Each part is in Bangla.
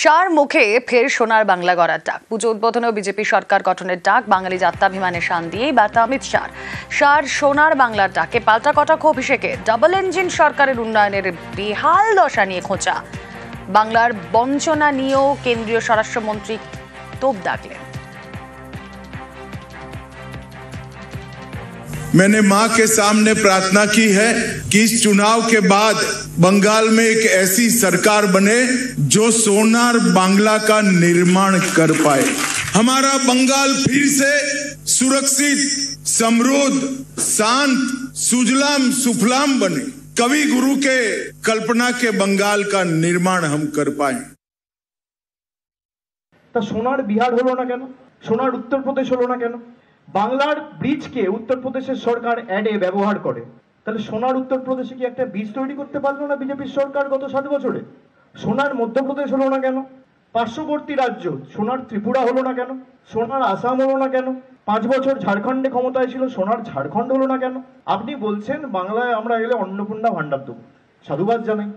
সার মুখে ফের সোনার বাংলা গড়ার ডাক। পুজো উদ্বোধনে বিজেপি সরকার গঠনের ডাক, বাঙালি যাত্রাভিমানের শান দিয়েই বার্তা অমিত শাহর। সার সোনার বাংলার ডাকে পাল্টা কটাক্ষ অভিষেকে। ডাবল ইঞ্জিন সরকারের উন্নয়নের বেহাল দশা নিয়ে খোঁচা। বাংলার বঞ্চনা নিয়েও কেন্দ্রীয় স্বরাষ্ট্রমন্ত্রী তোপ দাগলেন। मैंने मां के सामने प्रार्थना की है कि इस चुनाव के बाद बंगाल में एक ऐसी सरकार बने जो सोनार बांग्ला का निर्माण कर पाए। हमारा बंगाल फिर से सुरक्षित, समृद्ध, शांत, सुजलाम सुफलाम बने। कवि गुरु के कल्पना के बंगाल का निर्माण हम कर पाए। तो सोनार बिहार हलो ना केन, सोनार उत्तर प्रदेश हलो ना केन? বাংলার বীজকে উত্তরপ্রদেশের সরকার অ্যাডে ব্যবহার করে, তাহলে সোনার উত্তরপ্রদেশে কি একটা বীজ তৈরি করতে পারলো না বিজেপির সরকার গত 7 বছরে? সোনার মধ্যপ্রদেশ হলো না কেন? পার্শ্ববর্তী রাজ্য সোনার ত্রিপুরা হলো না কেন? সোনার আসাম হলো না কেন? 5 বছর ঝাড়খণ্ডে ক্ষমতায় ছিল, সোনার ঝাড়খণ্ড হলো না কেন? আপনি বলছেন বাংলায় আমরা এলে অন্নপূর্ণা ভান্ডার দেবো, সাধুবাদ জানাই।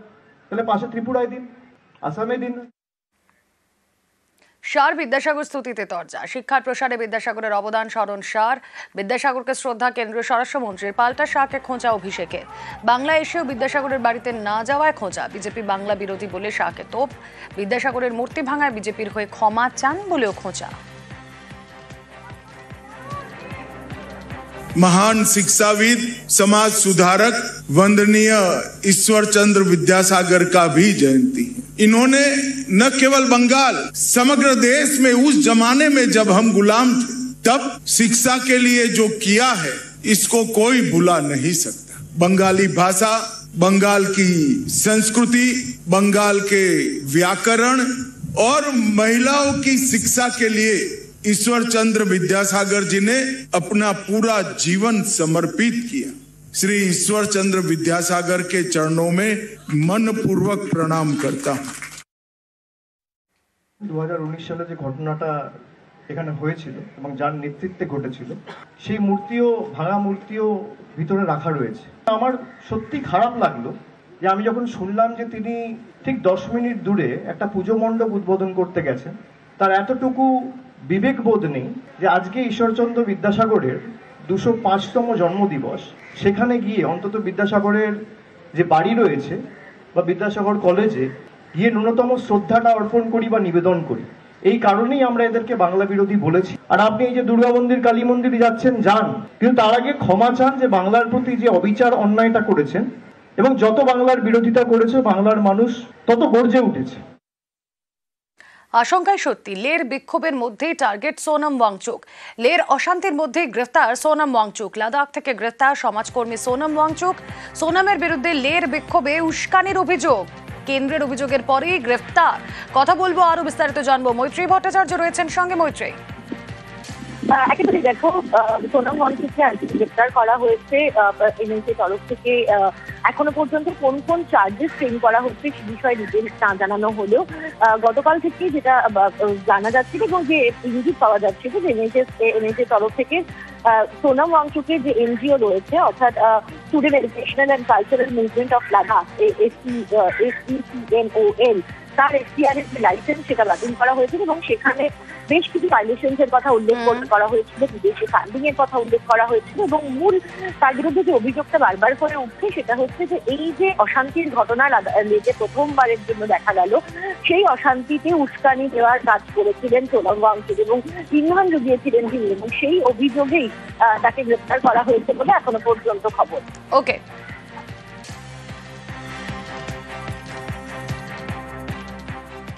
তাহলে পাশে ত্রিপুরায় দিন, আসামে দিন। সার বিদ্যাসাগর স্তুতিতে তরজা। শিক্ষার প্রসারে বিদ্যাসাগরের অবদান স্মরণ সার। বিদ্যাসাগরকে শ্রদ্ধা কেন্দ্রীয় স্বরাষ্ট্রমন্ত্রীর, পাল্টা শাহকে খোঁচা অভিষেকের। বাংলা এসেও বিদ্যাসাগরের বাড়িতে না যাওয়ায় খোঁচা। বিজেপি বাংলা বিরোধী বলে শাহকে তোপ। বিদ্যাসাগরের মূর্তি ভাঙায় বিজেপির হয়ে ক্ষমা চান বলেও খোঁচা। महान शिक्षाविद, समाज सुधारक वंदनीय ईश्वर चंद्र विद्यासागर का भी जयंती है। इन्होंने न केवल बंगाल, समग्र देश में उस जमाने में जब हम गुलाम थे तब शिक्षा के लिए जो किया है इसको कोई भुला नहीं सकता। बंगाली भाषा, बंगाल की संस्कृति, बंगाल के व्याकरण और महिलाओं की शिक्षा के लिए ईश्वर चंद्र विद्यासागर जी ने अपना पूरा जीवन समर्पित किया। श्री ईश्वर चंद्र विद्यासागर के चरणों में मन पूर्वक प्रणाम करता हूं। 2019 সালে যে ঘটনাটা এখানে হয়েছিল এবং যার নেতৃত্বে ঘটেছিল, সেই মূর্তিও, ভাঙা মূর্তিও ভিতরে রাখা রয়েছে। আমার সত্যি খারাপ লাগলো যে আমি যখন শুনলাম যে তিনি ঠিক 10 মিনিট দূরে একটা পুজো মণ্ডপ উদ্বোধন করতে গেছেন, তার এতটুকু বিবেকবোধ নেই যে আজকে ঈশ্বরচন্দ্র বিদ্যাসাগরের 205তম জন্মদিবস, সেখানে গিয়ে অন্তত বিদ্যাসাগরের যে বাড়ি রয়েছে বা বিদ্যাসাগর কলেজে গিয়ে ন্যূনতম শ্রদ্ধাটা অর্পণ করি বা নিবেদন করি। এই কারণেই আমরা এদেরকে বাংলা বিরোধী বলেছি। আর আপনি এই যে দুর্গা মন্দির, কালী মন্দিরে যাচ্ছেন, যান, কিন্তু তার আগে ক্ষমা চান যে বাংলার প্রতি যে অবিচার অন্যায়টা করেছেন, এবং যত বাংলার বিরোধিতা করেছে বাংলার মানুষ তত গর্জে উঠেছে। আশঙ্কায় সত্যি, লের বিক্ষোভের মধ্যেই টার্গেট সোনম ওয়াংচুক। লের অশান্তির মধ্যেই গ্রেফতার সোনম ওয়াংচুক। লাদাখ থেকে গ্রেফতার সমাজকর্মী সোনম ওয়াংচুক। সোনমের বিরুদ্ধে লের বিক্ষোভে উস্কানির অভিযোগ। কেন্দ্রের অভিযোগের পরেই গ্রেফতার। কথা বলবো, আরো বিস্তারিত জানবো। মৈত্রী ভট্টাচার্য রয়েছেন সঙ্গে। মৈত্রী, একেবারে দেখো, সোনম ওয়াংচুককে গ্রেফতার করা হয়েছে এনএসএ তরফ থেকে। এখনো পর্যন্ত কোন কোন চার্জেস ফ্রেম করা হচ্ছে সে বিষয়ে ডিটেলস না জানানো হলেও গতকাল থেকে যেটা জানা যাচ্ছে এবং যে ইঙ্গিত পাওয়া যাচ্ছে যে এনএসএ তরফ থেকে সোনম ওয়াংচুকের যে এনজিও রয়েছে, অর্থাৎ student educational and cultural movement of Ladakh, SECMOL, তার এখতিয়ার এর যে লাইসেন্স সেটা বাতিল করা হয়েছিল এবং সেখানে বেশ কিছু ভায়োলেশনস এর কথা উল্লেখ করা হয়েছিল, বিদেশি ফান্ডিং এর কথা উল্লেখ করা হয়েছিল এবং মূল তার বিরুদ্ধে যে অভিযোগটা বারবার করে উঠছে সেটা হচ্ছে যে এই যে অশান্তির ঘটনা লেগে প্রথমবারের জন্য দেখা গেল, সেই অশান্তিতে উস্কানি দেওয়ার কাজ করেছিলেন সোনম ওয়াংচুক এবং ইন্ধন জুগিয়েছিলেন তিনি, এবং সেই অভিযোগেই তাকে গ্রেফতার করা হয়েছে বলে এখনো পর্যন্ত খবর। ওকে।